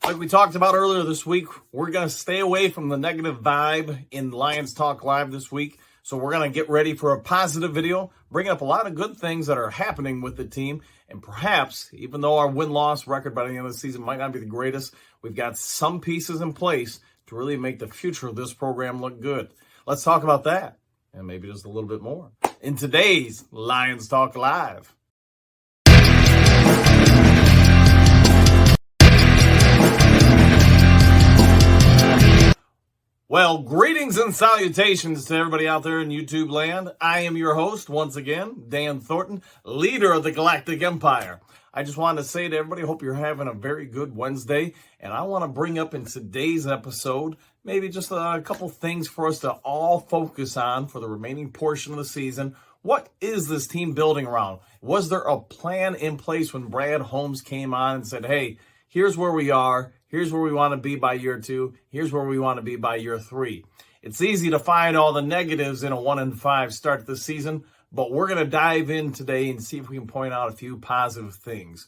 Like we talked about earlier this week, we're going to stay away from the negative vibe in Lions Talk Live this week. So we're going to get ready for a positive video, bringing up a lot of good things that are happening with the team. And perhaps, even though our win-loss record by the end of the season might not be the greatest, we've got some pieces in place to really make the future of this program look good. Let's talk about that, and maybe just a little bit more, in today's Lions Talk Live. Well, greetings and salutations to everybody out there in YouTube land. I am your host, once again, Dan Thornton, leader of the Galactic Empire. I just wanted to say to everybody, I hope you're having a very good Wednesday. And I want to bring up in today's episode, maybe just a couple things for us to all focus on for the remaining portion of the season. What is this team building around? Was there a plan in place when Brad Holmes came on and said, hey, here's where we are. Here's where we want to be by year 2. Here's where we want to be by year 3. It's easy to find all the negatives in a 1-5 start to the season, but we're going to dive in today and see if we can point out a few positive things.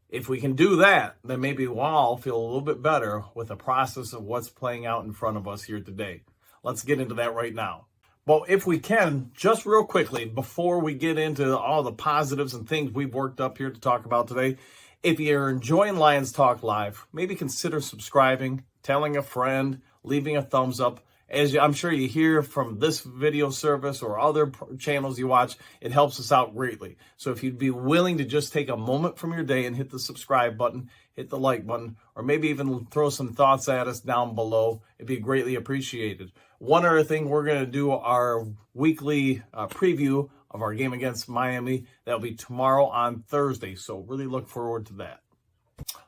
If we can do that, then maybe we'll all feel a little bit better with the process of what's playing out in front of us here today. Let's get into that right now. Well, if we can, just real quickly, before we get into all the positives and things we've worked up here to talk about today, if you're enjoying Lions Talk Live, maybe consider subscribing, telling a friend, leaving a thumbs up. As I'm sure you hear from this video service or other channels you watch, it helps us out greatly. So if you'd be willing to just take a moment from your day and hit the subscribe button, hit the like button, or maybe even throw some thoughts at us down below, it'd be greatly appreciated. One other thing, we're going to do our weekly preview of our game against Miami. That'll be tomorrow on Thursday, so really look forward to that.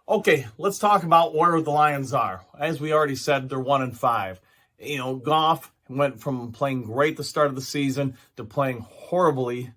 Okay, let's talk about where the Lions are. As we already said, they're 1-5. Goff went from playing great the start of the season to playing horribly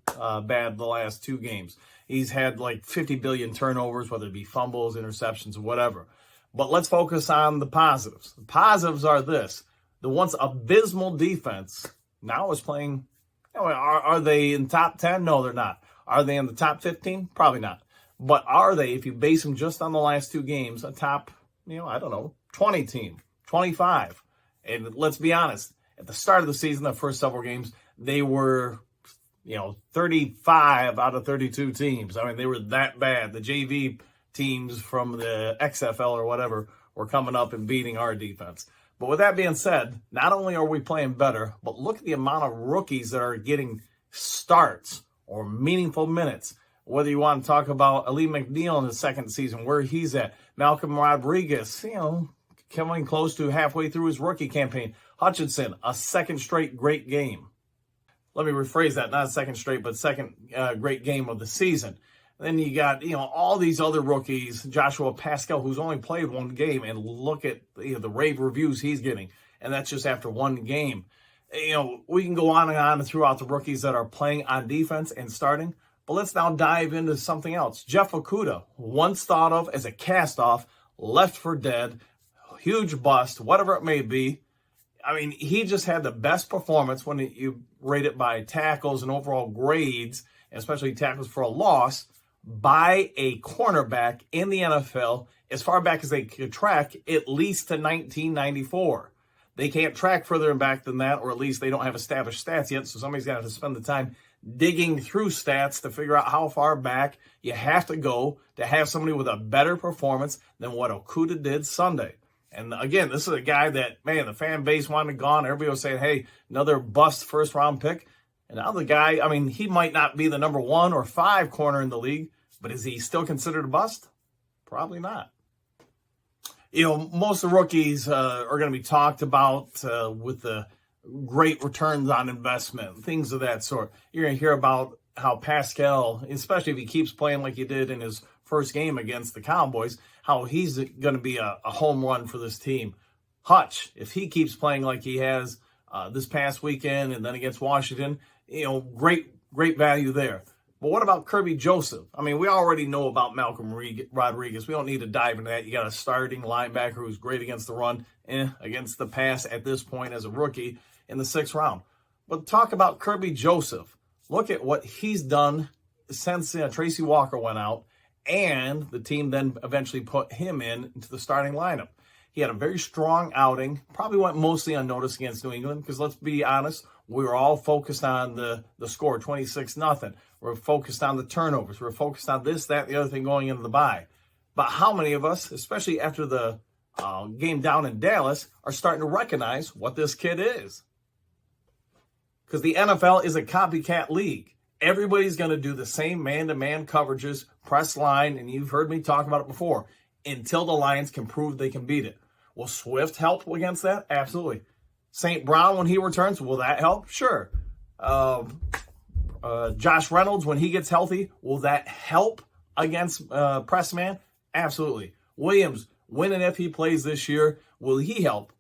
bad the last 2 games. He's had like 50 billion turnovers, whether it be fumbles, interceptions, or whatever. But let's focus on the positives. The positives are this. The once abysmal defense now is playing. Are they in top 10? No, they're not. Are they in the top 15? Probably not. But are they, if you base them just on the last 2 games, a top, 20 team, 25? And let's be honest, at the start of the season, the first several games, they were, 35 out of 32 teams. I mean, they were that bad. The JV teams from the XFL or whatever were coming up and beating our defense. But with that being said, not only are we playing better, but look at the amount of rookies that are getting starts or meaningful minutes. Whether you want to talk about Ali McNeil in the second season, where he's at, Malcolm Rodriguez, coming close to halfway through his rookie campaign. Hutchinson, a second straight great game. Let me rephrase that, not a second straight, but second great game of the season. Then you got, all these other rookies, Joshua Pascal, who's only played 1 game, and look at the rave reviews he's getting. And that's just after 1 game. We can go on and on throughout the rookies that are playing on defense and starting. But let's now dive into something else. Jeff Okudah, once thought of as a cast-off, left for dead, huge bust, whatever it may be. I mean, he just had the best performance when you rate it by tackles and overall grades, especially tackles for a loss, by a cornerback in the NFL as far back as they could track, at least to 1994. They can't track further back than that, or at least they don't have established stats yet, so somebody's got to spend the time digging through stats to figure out how far back you have to go to have somebody with a better performance than what Okudah did Sunday. And again, this is a guy that, man, the fan base wanted gone. Everybody was saying, hey, another bust first-round pick. And now the guy, he might not be the number 1 or 5 corner in the league, but is he still considered a bust? Probably not. Most of the rookies are going to be talked about with the great returns on investment, things of that sort. You're going to hear about how Pascal, especially if he keeps playing like he did in his first game against the Cowboys, how he's going to be a home run for this team. Hutch, if he keeps playing like he has this past weekend and then against Washington, great value there. But what about Kirby Joseph? We already know about Malcolm Rodriguez. We don't need to dive into that. You got a starting linebacker who's great against the run, against the pass at this point as a rookie in the 6th round. But talk about Kirby Joseph. Look at what he's done since Tracy Walker went out and the team then eventually put him into the starting lineup. He had a very strong outing, probably went mostly unnoticed against New England, because let's be honest, we were all focused on the score, 26-0. We're focused on the turnovers. We're focused on this, that, the other thing going into the bye. But how many of us, especially after the game down in Dallas, are starting to recognize what this kid is? Because the NFL is a copycat league. Everybody's going to do the same man-to-man coverages, press line, and you've heard me talk about it before, until the Lions can prove they can beat it. Will Swift help against that? Absolutely. St. Brown, when he returns, will that help? Sure. Josh Reynolds, when he gets healthy, will that help against press man? Absolutely. Williams, when and if he plays this year, will he help?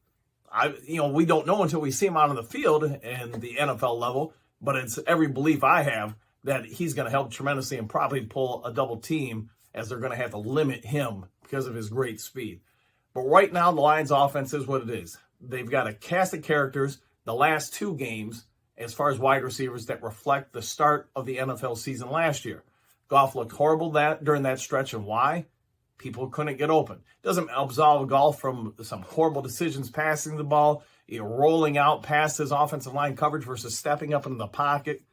We don't know until we see him out on the field and the NFL level, but it's every belief I have that he's going to help tremendously and probably pull a double team, as they're going to have to limit him because of his great speed. But right now, the Lions offense is what it is. They've got a cast of characters the last two games as far as wide receivers that reflect the start of the NFL season last year. Goff looked horrible during that stretch, and why? People couldn't get open. Doesn't absolve Goff from some horrible decisions passing the ball, rolling out past his offensive line coverage versus stepping up into the pocket,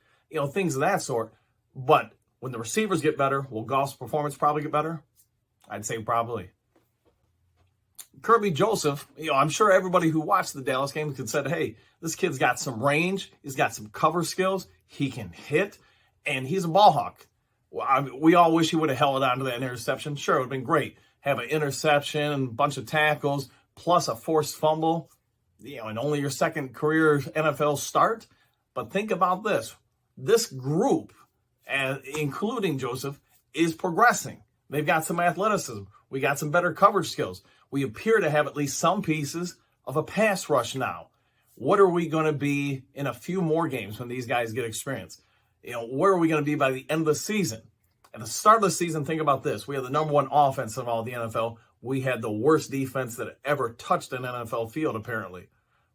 things of that sort. But when the receivers get better, will Goff's performance probably get better? I'd say probably. Kirby Joseph, I'm sure everybody who watched the Dallas game could say, hey, this kid's got some range. He's got some cover skills. He can hit, and he's a ball hawk. We all wish he would have held on to that interception. Sure, it would have been great. Have an interception, a bunch of tackles, plus a forced fumble, and only your second career NFL start. But think about this. This group, including Joseph, is progressing. They've got some athleticism. We got some better coverage skills. We appear to have at least some pieces of a pass rush now. What are we going to be in a few more games when these guys get experience? Where are we going to be by the end of the season? At the start of the season, think about this. We had the number one offense of all the NFL. We had the worst defense that ever touched an NFL field, apparently.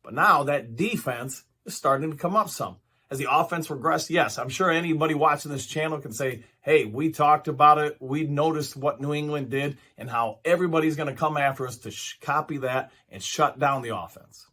But now that defense is starting to come up some. Has the offense regressed? Yes. I'm sure anybody watching this channel can say, hey, we talked about it. We noticed what New England did and how everybody's going to come after us to copy that and shut down the offense.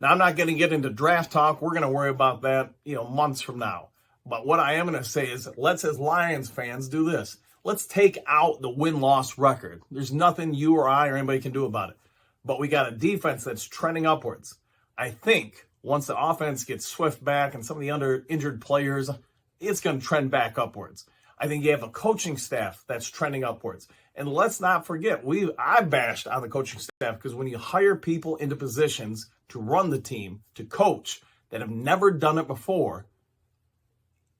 Now, I'm not going to get into draft talk. We're going to worry about that, months from now. But what I am going to say is, let's, as Lions fans, do this. Let's take out the win-loss record. There's nothing you or I or anybody can do about it. But we got a defense that's trending upwards. I think once the offense gets Swift back and some of the injured players, it's going to trend back upwards. I think you have a coaching staff that's trending upwards. And let's not forget, I bashed on the coaching staff because when you hire people into positions to run the team, to coach, that have never done it before,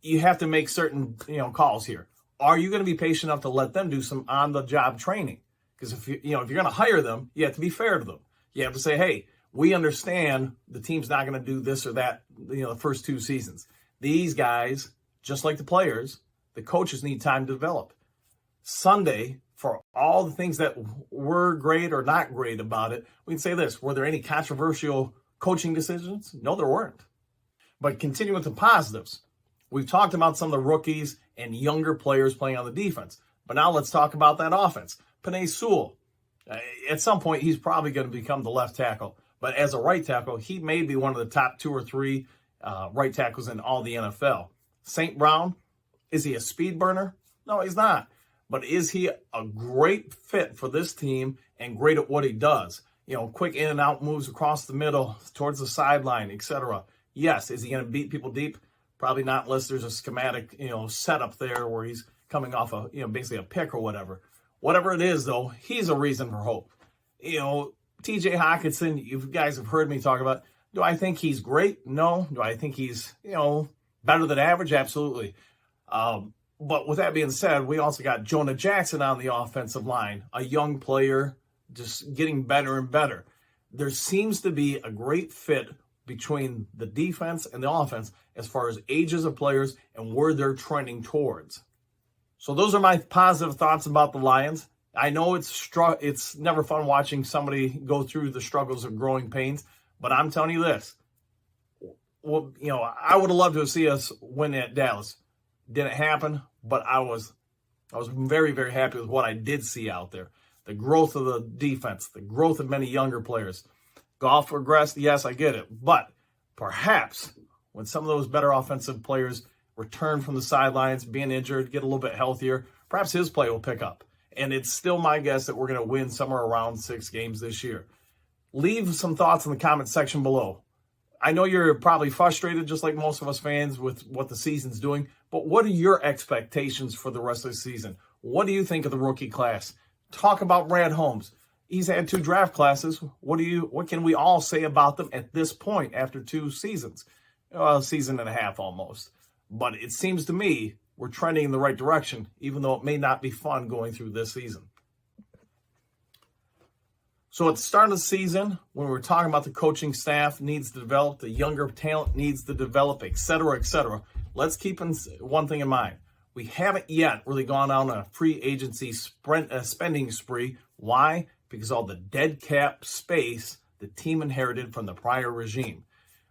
you have to make certain calls here. Are you going to be patient enough to let them do some on-the-job training? Because if you're going to hire them, you have to be fair to them. You have to say, hey, we understand the team's not going to do this or that, the first two seasons. These guys, just like the players, the coaches need time to develop. Sunday, for all the things that were great or not great about it, we can say this. Were there any controversial coaching decisions? No, there weren't. But continue with the positives. We've talked about some of the rookies and younger players playing on the defense. But now let's talk about that offense. Penei Sewell, at some point, he's probably going to become the left tackle. But as a right tackle, he may be one of the top 2 or 3 right tackles in all the NFL. St. Brown, is he a speed burner? No, he's not. But is he a great fit for this team and great at what he does? Quick in and out moves across the middle, towards the sideline, etc. Yes. Is he going to beat people deep? Probably not, unless there's a schematic, setup there where he's coming off basically a pick or whatever. Whatever it is, though, he's a reason for hope. T.J. Hutchinson, you guys have heard me talk about. Do I think he's great? No. Do I think he's, better than average? Absolutely. But with that being said, we also got Jonah Jackson on the offensive line, a young player just getting better and better. There seems to be a great fit between the defense and the offense as far as ages of players and where they're trending towards. So those are my positive thoughts about the Lions. I know it's never fun watching somebody go through the struggles of growing pains, but I'm telling you this. Well, I would have loved to see us win at Dallas. Didn't happen, but I was I was very, very happy with what I did see out there. The growth of the defense, the growth of many younger players. Goff regressed, yes, I get it. But perhaps when some of those better offensive players return from the sidelines, being injured, get a little bit healthier, perhaps his play will pick up. And it's still my guess that we're going to win somewhere around 6 games this year. Leave some thoughts in the comment section below. I know you're probably frustrated, just like most of us fans, with what the season's doing, but what are your expectations for the rest of the season? What do you think of the rookie class? Talk about Brad Holmes. He's had 2 draft classes. What can we all say about them at this point after 2 seasons? A season and a half almost. But it seems to me we're trending in the right direction, even though it may not be fun going through this season. So at the start of the season, when we're talking about the coaching staff needs to develop, the younger talent needs to develop, et cetera, let's keep one thing in mind. We haven't yet really gone on a free agency spending spree. Why? Because all the dead cap space the team inherited from the prior regime.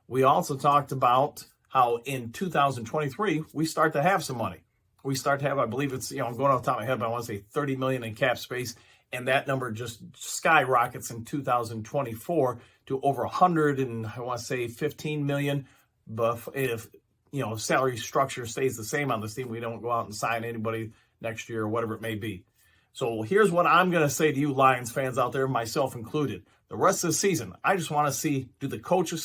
We also talked about how in 2023, we start to have some money. We start to have, I believe it's, I'm going off the top of my head, but I want to say $30 million in cap space. And that number just skyrockets in 2024 to over 100 and I want to say 15 million. But if, salary structure stays the same on this team, we don't go out and sign anybody next year or whatever it may be. So here's what I'm going to say to you Lions fans out there, myself included. The rest of the season, I just want to see, does the coaching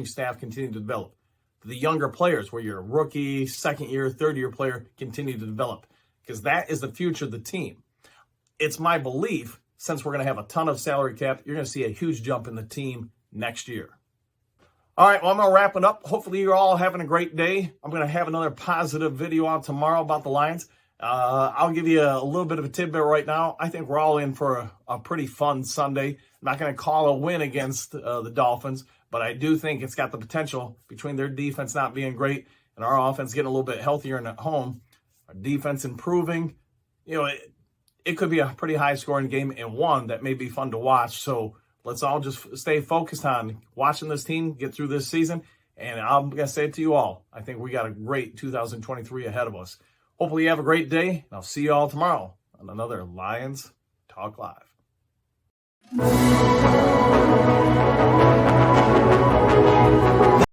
staff continue to develop? Do the younger players, where you're a rookie, second year, third year player, continue to develop? Because that is the future of the team. It's my belief, since we're going to have a ton of salary cap, you're going to see a huge jump in the team next year. All right, well, I'm going to wrap it up. Hopefully you're all having a great day. I'm going to have another positive video out tomorrow about the Lions. I'll give you a little bit of a tidbit right now. I think we're all in for a pretty fun Sunday. I'm not going to call a win against the Dolphins, but I do think it's got the potential, between their defense not being great and our offense getting a little bit healthier and at home, our defense improving. It could be a pretty high-scoring game and one that may be fun to watch. So let's all just stay focused on watching this team get through this season. And I'm going to say it to you all. I think we got a great 2023 ahead of us. Hopefully you have a great day, and I'll see you all tomorrow on another Lions Talk Live.